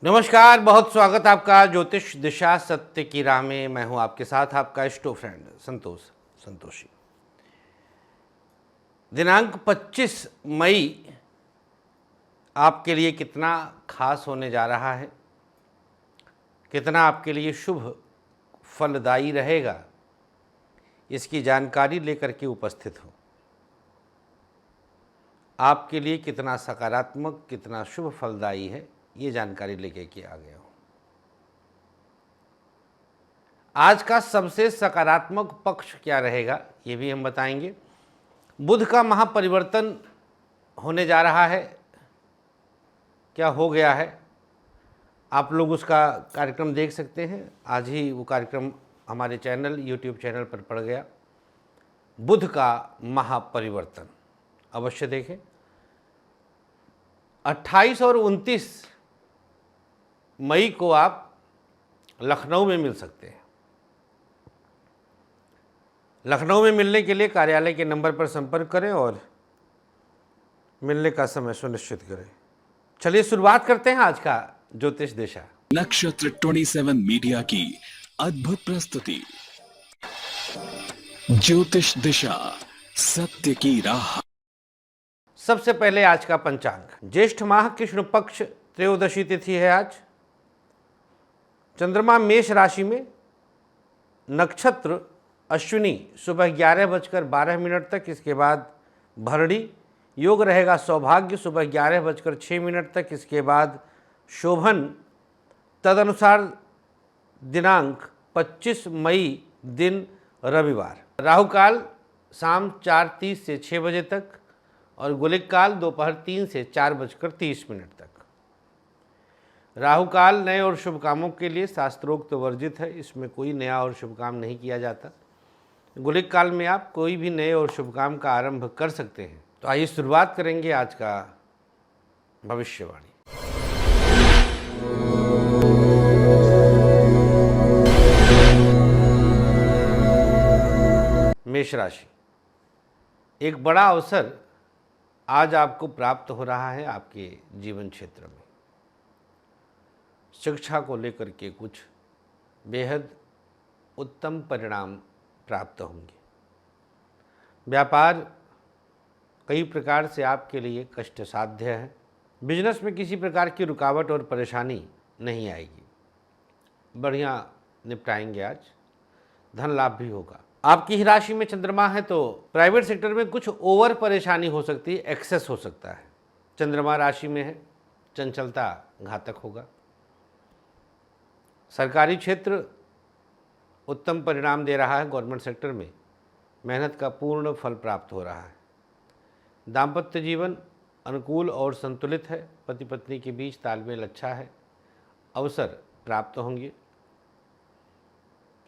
नमस्कार, बहुत स्वागत आपका ज्योतिष दिशा सत्य की राह में। मैं हूं आपके साथ आपका इष्टो फ्रेंड संतोषी। दिनांक 25 मई आपके लिए कितना खास होने जा रहा है, कितना आपके लिए शुभ फलदायी रहेगा, इसकी जानकारी लेकर के उपस्थित हूं। आपके लिए कितना सकारात्मक, कितना शुभ फलदायी है, ये जानकारी लेके के आ गया हूं। आज का सबसे सकारात्मक पक्ष क्या रहेगा, ये भी हम बताएंगे। बुध का महापरिवर्तन होने जा रहा है, क्या हो गया है, आप लोग उसका कार्यक्रम देख सकते हैं। आज ही वो कार्यक्रम हमारे चैनल यूट्यूब चैनल पर पड़ गया। बुध का महापरिवर्तन अवश्य देखें। 28 और 29 मई को आप लखनऊ में मिल सकते हैं। लखनऊ में मिलने के लिए कार्यालय के नंबर पर संपर्क करें और मिलने का समय सुनिश्चित करें। चलिए शुरुआत करते हैं आज का ज्योतिष दिशा। नक्षत्र 27 मीडिया की अद्भुत प्रस्तुति ज्योतिष दिशा सत्य की राह। सबसे पहले आज का पंचांग। ज्येष्ठ माह कृष्ण पक्ष त्रयोदशी तिथि है आज। चंद्रमा मेष राशि में, नक्षत्र अश्विनी सुबह 11:12 तक, इसके बाद भरणी। योग रहेगा सौभाग्य सुबह 11:06 तक, इसके बाद शोभन। तदनुसार दिनांक 25 मई दिन रविवार। राहु काल शाम 4:30 से 6 बजे तक और गुलिक काल दोपहर 3 से 4:30 तक। राहु काल नए और शुभ कामों के लिए शास्त्रोक्त वर्जित है, इसमें कोई नया और शुभ काम नहीं किया जाता। गुलिक काल में आप कोई भी नए और शुभ काम का आरंभ कर सकते हैं। तो आइए शुरुआत करेंगे आज का भविष्यवाणी। मेष राशि, एक बड़ा अवसर आज आपको प्राप्त हो रहा है आपके जीवन क्षेत्र में। शिक्षा को लेकर के कुछ बेहद उत्तम परिणाम प्राप्त होंगे। व्यापार कई प्रकार से आपके लिए कष्ट साध्य है। बिजनेस में किसी प्रकार की रुकावट और परेशानी नहीं आएगी, बढ़िया निपटाएंगे आज। धन लाभ भी होगा। आपकी ही राशि में चंद्रमा है तो प्राइवेट सेक्टर में कुछ ओवर परेशानी हो सकती है, एक्सेस हो सकता है। चंद्रमा राशि में है, चंचलता घातक होगा। सरकारी क्षेत्र उत्तम परिणाम दे रहा है। गवर्नमेंट सेक्टर में मेहनत का पूर्ण फल प्राप्त हो रहा है। दाम्पत्य जीवन अनुकूल और संतुलित है। पति पत्नी के बीच तालमेल अच्छा है। अवसर प्राप्त होंगे।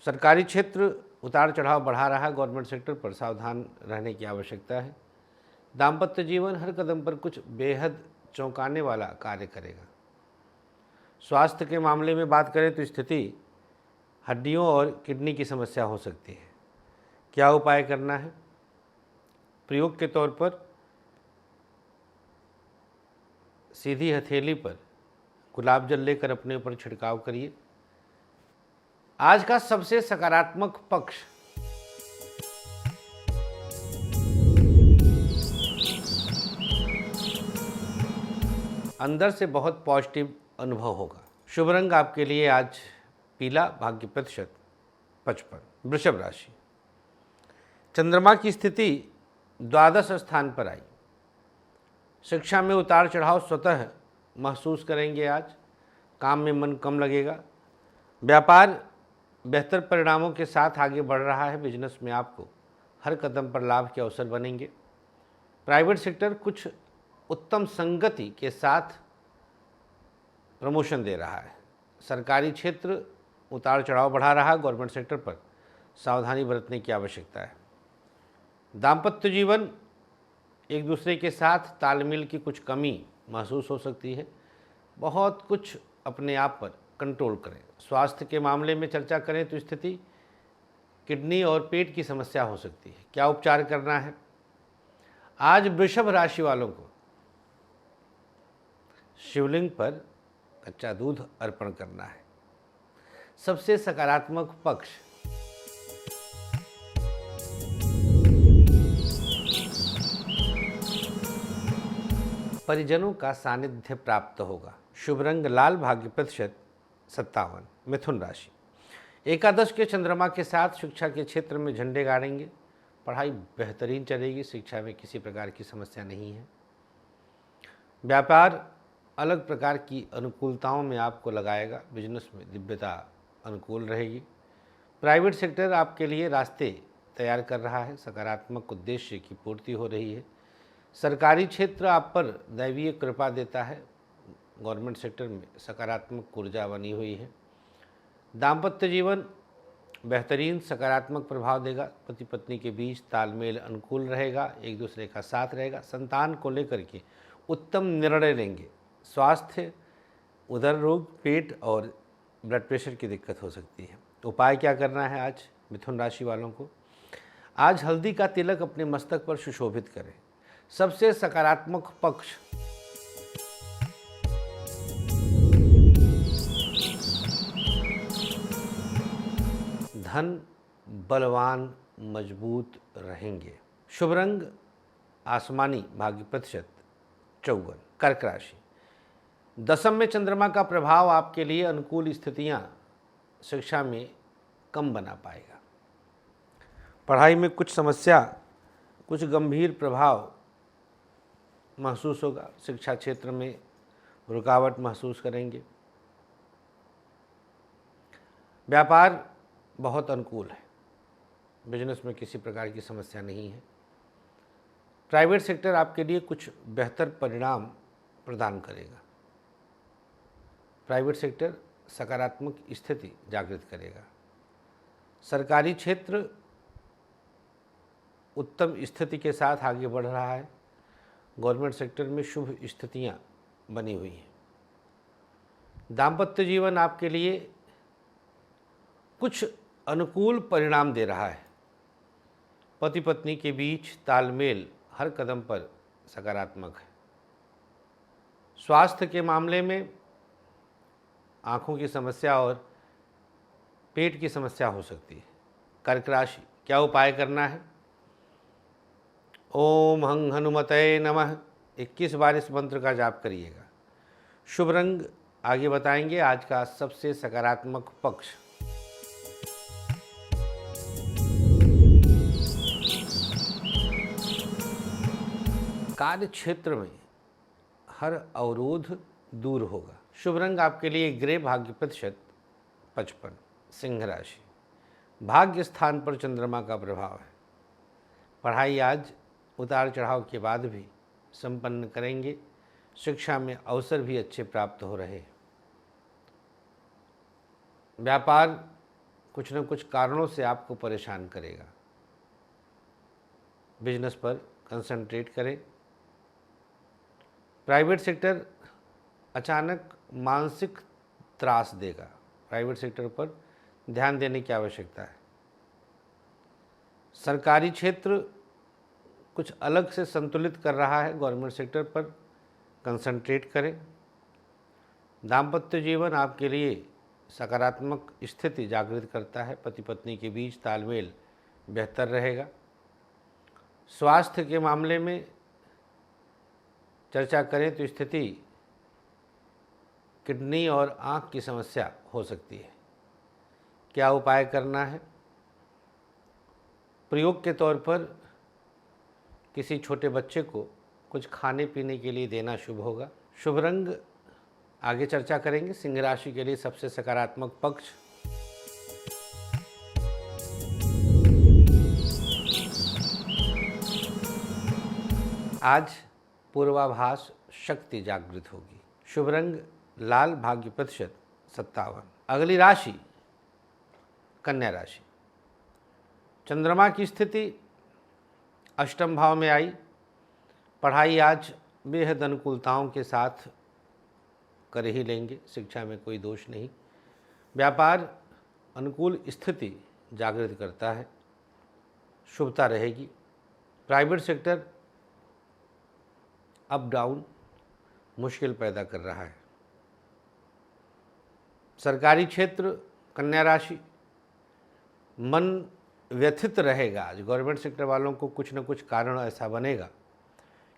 सरकारी क्षेत्र उतार चढ़ाव बढ़ा रहा है। गवर्नमेंट सेक्टर पर सावधान रहने की आवश्यकता है। दाम्पत्य जीवन हर कदम पर कुछ बेहद चौंकाने वाला कार्य करेगा। स्वास्थ्य के मामले में बात करें तो स्थिति हड्डियों और किडनी की समस्या हो सकती है। क्या उपाय करना है? प्रयोग के तौर पर सीधी हथेली पर गुलाब जल लेकर अपने ऊपर छिड़काव करिए। आज का सबसे सकारात्मक पक्ष अंदर से बहुत पॉजिटिव अनुभव होगा। शुभ रंग आपके लिए आज पीला, भाग्य प्रतिशत 55। वृषभ राशि, चंद्रमा की स्थिति द्वादश स्थान पर आई। शिक्षा में उतार चढ़ाव स्वतः महसूस करेंगे आज। काम में मन कम लगेगा। व्यापार बेहतर परिणामों के साथ आगे बढ़ रहा है। बिजनेस में आपको हर कदम पर लाभ के अवसर बनेंगे। प्राइवेट सेक्टर कुछ उत्तम संगति के साथ प्रमोशन दे रहा है। सरकारी क्षेत्र उतार चढ़ाव बढ़ा रहा है। गवर्नमेंट सेक्टर पर सावधानी बरतने की आवश्यकता है। दाम्पत्य जीवन एक दूसरे के साथ तालमेल की कुछ कमी महसूस हो सकती है। बहुत कुछ अपने आप पर कंट्रोल करें। स्वास्थ्य के मामले में चर्चा करें तो स्थिति किडनी और पेट की समस्या हो सकती है। क्या उपचार करना है? आज वृषभ राशि वालों को शिवलिंग पर कच्चा दूध अर्पण करना है। सबसे सकारात्मक पक्ष परिजनों का सानिध्य प्राप्त होगा। शुभ रंग लाल, भाग्य प्रतिशत 57। मिथुन राशि, एकादश के चंद्रमा के साथ शिक्षा के क्षेत्र में झंडे गाड़ेंगे। पढ़ाई बेहतरीन चलेगी, शिक्षा में किसी प्रकार की समस्या नहीं है। व्यापार अलग प्रकार की अनुकूलताओं में आपको लगाएगा। बिजनेस में दिव्यता अनुकूल रहेगी। प्राइवेट सेक्टर आपके लिए रास्ते तैयार कर रहा है। सकारात्मक उद्देश्य की पूर्ति हो रही है। सरकारी क्षेत्र आप पर दैवीय कृपा देता है। गवर्नमेंट सेक्टर में सकारात्मक ऊर्जा बनी हुई है। दाम्पत्य जीवन बेहतरीन सकारात्मक प्रभाव देगा। पति पत्नी के बीच तालमेल अनुकूल रहेगा, एक दूसरे का साथ रहेगा। संतान को लेकर के उत्तम निर्णय लेंगे। स्वास्थ्य उदर रोग, पेट और ब्लड प्रेशर की दिक्कत हो सकती है। उपाय क्या करना है आज मिथुन राशि वालों को? आज हल्दी का तिलक अपने मस्तक पर सुशोभित करें। सबसे सकारात्मक पक्ष धन बलवान मजबूत रहेंगे। शुभ रंग आसमानी, भाग्य प्रतिशत 54। कर्क राशि, दशम में चंद्रमा का प्रभाव आपके लिए अनुकूल स्थितियां शिक्षा में कम बना पाएगा। पढ़ाई में कुछ समस्या, कुछ गंभीर प्रभाव महसूस होगा। शिक्षा क्षेत्र में रुकावट महसूस करेंगे। व्यापार बहुत अनुकूल है। बिजनेस में किसी प्रकार की समस्या नहीं है। प्राइवेट सेक्टर आपके लिए कुछ बेहतर परिणाम प्रदान करेगा। प्राइवेट सेक्टर सकारात्मक स्थिति जागृत करेगा। सरकारी क्षेत्र उत्तम स्थिति के साथ आगे बढ़ रहा है। गवर्नमेंट सेक्टर में शुभ स्थितियां बनी हुई हैं। दाम्पत्य जीवन आपके लिए कुछ अनुकूल परिणाम दे रहा है। पति पत्नी के बीच तालमेल हर कदम पर सकारात्मक है। स्वास्थ्य के मामले में आँखों की समस्या और पेट की समस्या हो सकती है। कर्क राशि, क्या उपाय करना है? ओम हं हनुमते नमः 21 बार इस मंत्र का जाप करिएगा। शुभ रंग आगे बताएंगे। आज का सबसे सकारात्मक पक्ष कार्य क्षेत्र में हर अवरोध दूर होगा। शुभ रंग आपके लिए ग्रे, भाग्य प्रतिशत 55। सिंह राशि, भाग्य स्थान पर चंद्रमा का प्रभाव है। पढ़ाई आज उतार चढ़ाव के बाद भी संपन्न करेंगे। शिक्षा में अवसर भी अच्छे प्राप्त हो रहे हैं। व्यापार कुछ न कुछ कारणों से आपको परेशान करेगा। बिजनेस पर कंसंट्रेट करें। प्राइवेट सेक्टर अचानक मानसिक त्रास देगा। प्राइवेट सेक्टर पर ध्यान देने की आवश्यकता है। सरकारी क्षेत्र कुछ अलग से संतुलित कर रहा है। गवर्नमेंट सेक्टर पर कंसंट्रेट करें। दाम्पत्य जीवन आपके लिए सकारात्मक स्थिति जागृत करता है। पति पत्नी के बीच तालमेल बेहतर रहेगा। स्वास्थ्य के मामले में चर्चा करें तो स्थिति किडनी और आँख की समस्या हो सकती है। क्या उपाय करना है? प्रयोग के तौर पर किसी छोटे बच्चे को कुछ खाने पीने के लिए देना शुभ होगा। शुभ रंग आगे चर्चा करेंगे। सिंह राशि के लिए सबसे सकारात्मक पक्ष आज पूर्वाभास शक्ति जागृत होगी। शुभ रंग लाल, भाग्य प्रतिशत 57। अगली राशि कन्या राशि, चंद्रमा की स्थिति अष्टम भाव में आई। पढ़ाई आज बेहद अनुकूलताओं के साथ कर ही लेंगे। शिक्षा में कोई दोष नहीं। व्यापार अनुकूल स्थिति जागृत करता है। शुभता रहेगी। प्राइवेट सेक्टर अप डाउन मुश्किल पैदा कर रहा है। सरकारी क्षेत्र कन्या राशि, मन व्यथित रहेगा। आज गवर्नमेंट सेक्टर वालों को कुछ न कुछ कारण ऐसा बनेगा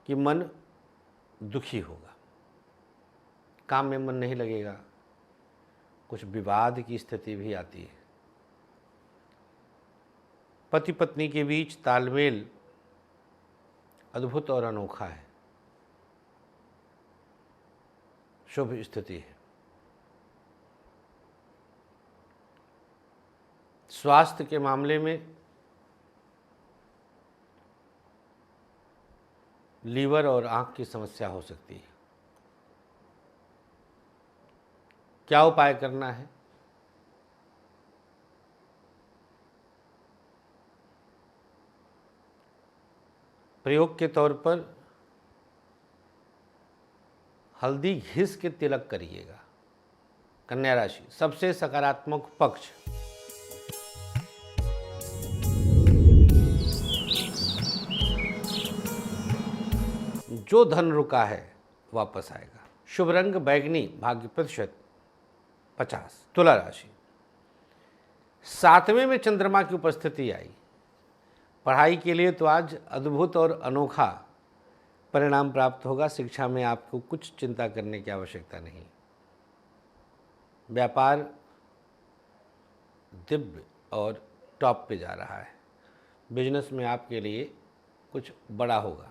कि मन दुखी होगा, काम में मन नहीं लगेगा, कुछ विवाद की स्थिति भी आती है। पति पत्नी के बीच तालमेल अद्भुत और अनोखा है, शुभ स्थिति है। स्वास्थ्य के मामले में लीवर और आंख की समस्या हो सकती है। क्या उपाय करना है? प्रयोग के तौर पर हल्दी घिस के तिलक करिएगा। कन्या राशि, सबसे सकारात्मक पक्ष जो धन रुका है वापस आएगा। शुभ रंग बैगनी, भाग्य प्रतिशत 50। तुला राशि, 7वें में चंद्रमा की उपस्थिति आई। पढ़ाई के लिए तो आज अद्भुत और अनोखा परिणाम प्राप्त होगा। शिक्षा में आपको कुछ चिंता करने की आवश्यकता नहीं। व्यापार दिव्य और टॉप पे जा रहा है। बिजनेस में आपके लिए कुछ बड़ा होगा।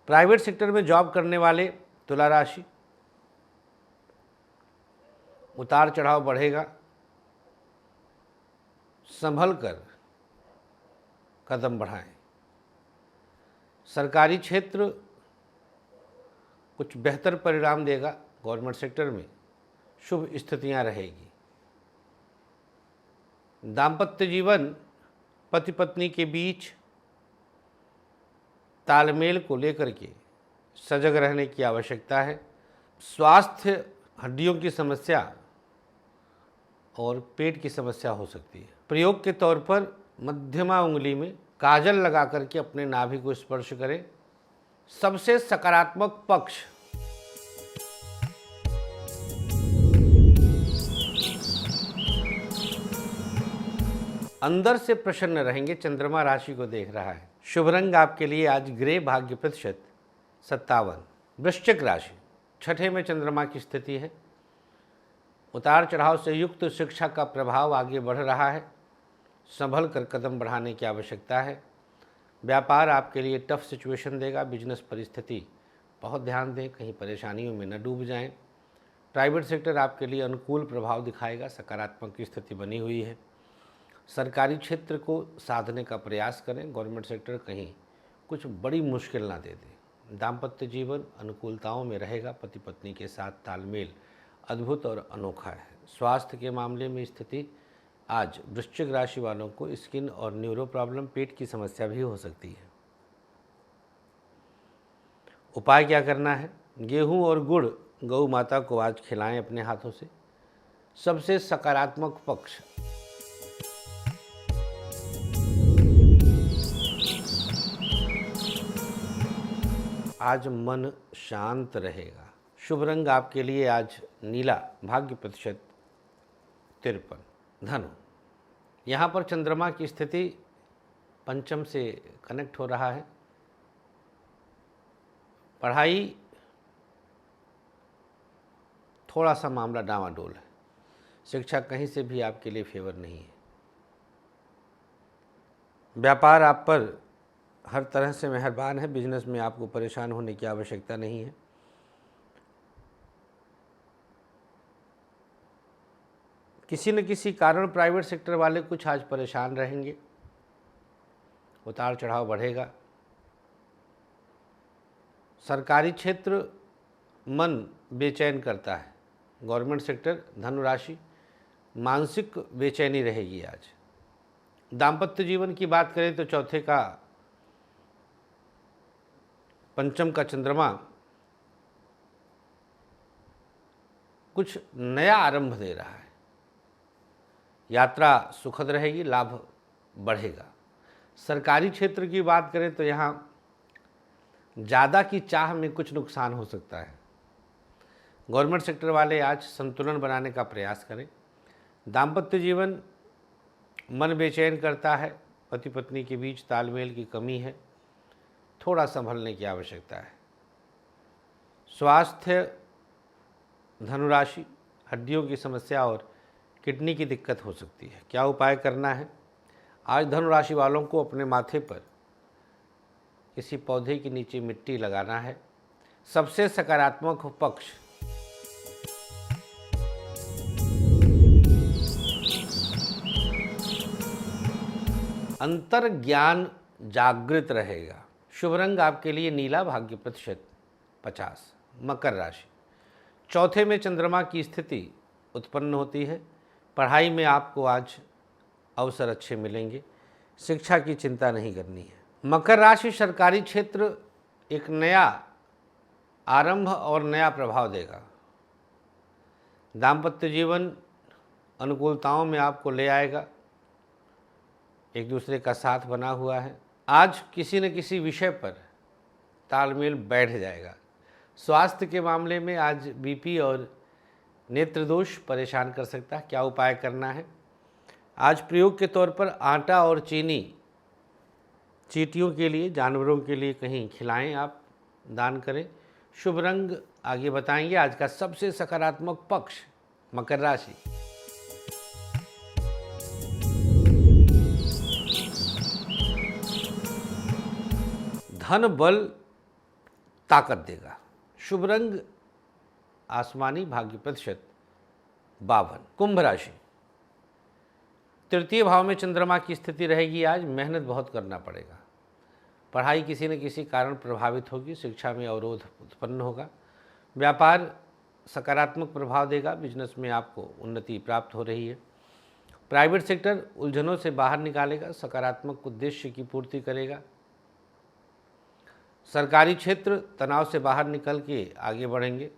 प्राइवेट सेक्टर में जॉब करने वाले तुला राशि, उतार चढ़ाव बढ़ेगा, संभल कर कदम बढ़ाएं। सरकारी क्षेत्र कुछ बेहतर परिणाम देगा। गवर्नमेंट सेक्टर में शुभ स्थितियां रहेगी। दाम्पत्य जीवन, पति पत्नी के बीच तालमेल को लेकर के सजग रहने की आवश्यकता है। स्वास्थ्य, हड्डियों की समस्या और पेट की समस्या हो सकती है। प्रयोग के तौर पर मध्यमा उंगली में काजल लगा करके अपने नाभि को स्पर्श करें। सबसे सकारात्मक पक्ष अंदर से प्रसन्न रहेंगे। चंद्रमा राशि को देख रहा है। शुभ रंग आपके लिए आज ग्रे, भाग्य प्रतिशत 57। वृश्चिक राशि, 6ठे में चंद्रमा की स्थिति है। उतार चढ़ाव से युक्त शिक्षा का प्रभाव आगे बढ़ रहा है। संभल कर कदम बढ़ाने की आवश्यकता है। व्यापार आपके लिए टफ सिचुएशन देगा। बिजनेस परिस्थिति बहुत ध्यान दें, कहीं परेशानियों में न डूब जाएं। प्राइवेट सेक्टर आपके लिए अनुकूल प्रभाव दिखाएगा। सकारात्मक स्थिति बनी हुई है। सरकारी क्षेत्र को साधने का प्रयास करें। गवर्नमेंट सेक्टर कहीं कुछ बड़ी मुश्किल ना दे दे। दाम्पत्य जीवन अनुकूलताओं में रहेगा। पति पत्नी के साथ तालमेल अद्भुत और अनोखा है। स्वास्थ्य के मामले में स्थिति आज वृश्चिक राशि वालों को स्किन और न्यूरो प्रॉब्लम, पेट की समस्या भी हो सकती है। उपाय क्या करना है? गेहूं और गुड़ गौ माता को आज खिलाएं अपने हाथों से। सबसे सकारात्मक पक्ष आज मन शांत रहेगा। शुभ रंग आपके लिए आज नीला, भाग्य प्रतिशत 53। धनु, यहाँ पर चंद्रमा की स्थिति पंचम से कनेक्ट हो रहा है। पढ़ाई थोड़ा सा मामला डामाडोल है। शिक्षा कहीं से भी आपके लिए फेवर नहीं है। व्यापार आप पर हर तरह से मेहरबान है। बिजनेस में आपको परेशान होने की आवश्यकता नहीं है। किसी न किसी कारण प्राइवेट सेक्टर वाले कुछ आज परेशान रहेंगे। उतार चढ़ाव बढ़ेगा। सरकारी क्षेत्र मन बेचैन करता है। गवर्नमेंट सेक्टर, धनु राशि, मानसिक बेचैनी रहेगी आज। दाम्पत्य जीवन की बात करें तो चौथे का पंचम का चंद्रमा कुछ नया आरंभ दे रहा है। यात्रा सुखद रहेगी, लाभ बढ़ेगा। सरकारी क्षेत्र की बात करें तो यहाँ ज़्यादा की चाह में कुछ नुकसान हो सकता है। गवर्नमेंट सेक्टर वाले आज संतुलन बनाने का प्रयास करें। दाम्पत्य जीवन मन बेचैन करता है, पति पत्नी के बीच तालमेल की कमी है, थोड़ा संभलने की आवश्यकता है। स्वास्थ्य, धनुराशि, हड्डियों की समस्या और किडनी की दिक्कत हो सकती है। क्या उपाय करना है? आज धनुराशि वालों को अपने माथे पर किसी पौधे के नीचे मिट्टी लगाना है। सबसे सकारात्मक पक्ष अंतर ज्ञान जागृत रहेगा। शुभ रंग आपके लिए नीला, भाग्य प्रतिशत 50। मकर राशि, चौथे में चंद्रमा की स्थिति उत्पन्न होती है। पढ़ाई में आपको आज अवसर अच्छे मिलेंगे। शिक्षा की चिंता नहीं करनी है। मकर राशि, सरकारी क्षेत्र एक नया आरंभ और नया प्रभाव देगा। दाम्पत्य जीवन अनुकूलताओं में आपको ले आएगा। एक दूसरे का साथ बना हुआ है। आज किसी न किसी विषय पर तालमेल बैठ जाएगा। स्वास्थ्य के मामले में आज बीपी और नेत्र दोष परेशान कर सकता है। क्या उपाय करना है? आज प्रयोग के तौर पर आटा और चीनी चींटियों के लिए, जानवरों के लिए कहीं खिलाएं, आप दान करें। शुभ रंग आगे बताएंगे। आज का सबसे सकारात्मक पक्ष मकर राशि, धन बल ताकत देगा। शुभ रंग आसमानी, भाग्य प्रतिशत 52। कुंभ राशि, तृतीय भाव में चंद्रमा की स्थिति रहेगी। आज मेहनत बहुत करना पड़ेगा। पढ़ाई किसी न किसी कारण प्रभावित होगी। शिक्षा में अवरोध उत्पन्न होगा। व्यापार सकारात्मक प्रभाव देगा। बिजनेस में आपको उन्नति प्राप्त हो रही है। प्राइवेट सेक्टर उलझनों से बाहर निकालेगा, सकारात्मक उद्देश्य की पूर्ति करेगा। सरकारी क्षेत्र तनाव से बाहर निकल के आगे बढ़ेंगे।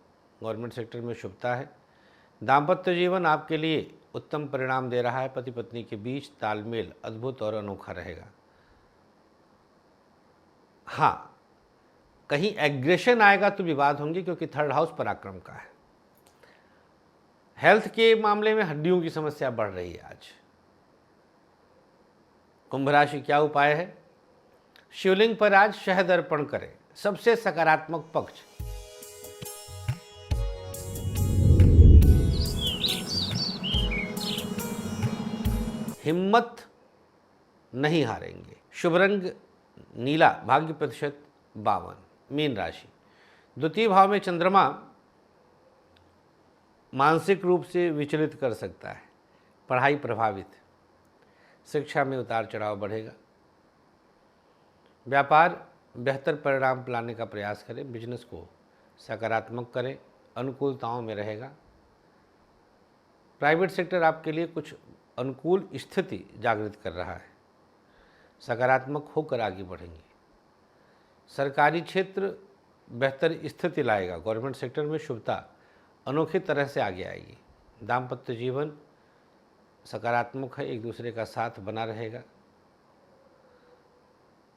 गवर्नमेंट सेक्टर में शुभता है। दाम्पत्य जीवन आपके लिए उत्तम परिणाम दे रहा है। पति पत्नी के बीच तालमेल अद्भुत और अनोखा रहेगा। हाँ, कहीं एग्रेशन आएगा तो विवाद होंगे, क्योंकि थर्ड हाउस पराक्रम का है। हेल्थ के मामले में हड्डियों की समस्या बढ़ रही है आज। कुंभ राशि, क्या उपाय है? शिवलिंग पर आज शहद अर्पण करें। सबसे सकारात्मक पक्ष हिम्मत नहीं हारेंगे। शुभ रंग नीला, भाग्य प्रतिशत 52। मीन राशि, द्वितीय भाव में चंद्रमा मानसिक रूप से विचलित कर सकता है। पढ़ाई प्रभावित, शिक्षा में उतार चढ़ाव बढ़ेगा। व्यापार बेहतर परिणाम लाने का प्रयास करें। बिजनेस को सकारात्मक करें, अनुकूलताओं में रहेगा। प्राइवेट सेक्टर आपके लिए कुछ अनुकूल स्थिति जागृत कर रहा है। सकारात्मक होकर आगे बढ़ेंगे। सरकारी क्षेत्र बेहतर स्थिति लाएगा। गवर्नमेंट सेक्टर में शुभता अनोखी तरह से आगे आएगी। दाम्पत्य जीवन सकारात्मक है, एक दूसरे का साथ बना रहेगा।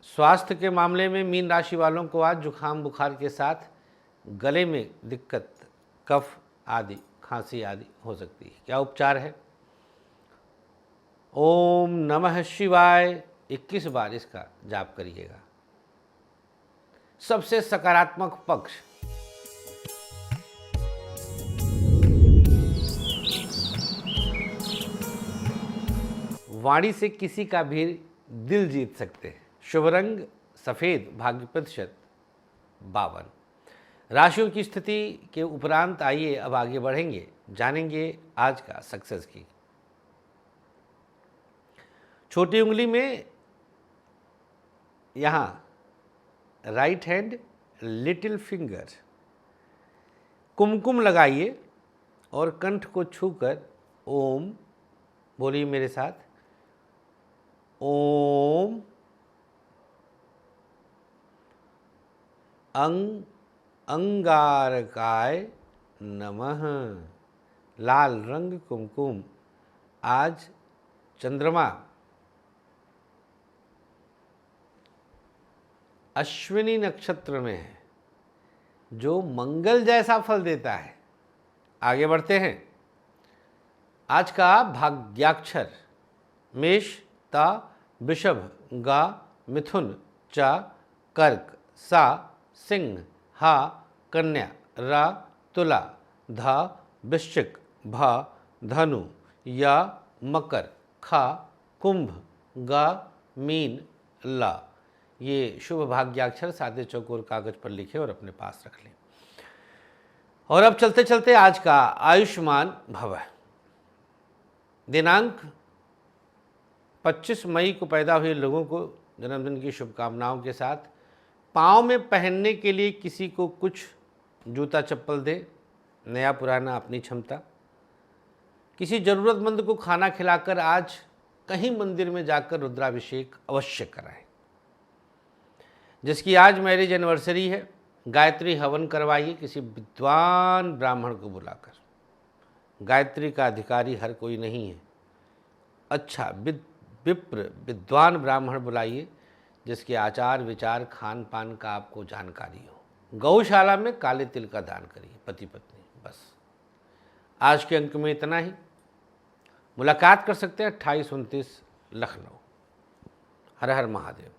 स्वास्थ्य के मामले में मीन राशि वालों को आज जुखाम बुखार के साथ गले में दिक्कत, कफ आदि, खांसी आदि हो सकती है। क्या उपचार है? ओम नमः शिवाय 21 बार इसका जाप करिएगा। सबसे सकारात्मक पक्ष वाणी से किसी का भी दिल जीत सकते हैं। शुभ रंग सफ़ेद, भाग्य प्रतिशत 52। राशियों की स्थिति के उपरांत आइए अब आगे बढ़ेंगे, जानेंगे आज का सक्सेस की। छोटी उंगली में यहाँ राइट हैंड लिटिल फिंगर कुमकुम लगाइए और कंठ को छूकर ओम बोलिए मेरे साथ। ओम अंगारकाय नमः। लाल रंग कुमकुम। आज चंद्रमा अश्विनी नक्षत्र में है, जो मंगल जैसा फल देता है। आगे बढ़ते हैं। आज का भाग्याक्षर मेष, ता, वृषभ, गा, मिथुन, चा, कर्क, सा, सिंह, हा, कन्या, रा, तुला, धा, वृश्चिक, भा, धनु, या, मकर, खा, कुंभ, गा, मीन, ला। ये शुभ भाग्याक्षर सादे चौकोर कागज पर लिखे और अपने पास रख लें। और अब चलते चलते आज का आयुष्मान भव। दिनांक 25 मई को पैदा हुए लोगों को जन्मदिन की शुभकामनाओं के साथ, पाँव में पहनने के लिए किसी को कुछ जूता चप्पल दे, नया पुराना अपनी क्षमता। किसी ज़रूरतमंद को खाना खिलाकर आज कहीं मंदिर में जाकर रुद्राभिषेक अवश्य कराएं। जिसकी आज मैरिज एनिवर्सरी है, गायत्री हवन करवाइए किसी विद्वान ब्राह्मण को बुलाकर। गायत्री का अधिकारी हर कोई नहीं है। अच्छा विप्र विद्वान ब्राह्मण बुलाइए जिसके आचार विचार खान पान का आपको जानकारी हो। गौशाला में काले तिल का दान करिए पति पत्नी। बस आज के अंक में इतना ही। मुलाकात कर सकते हैं 2829 लखनऊ। हर हर महादेव।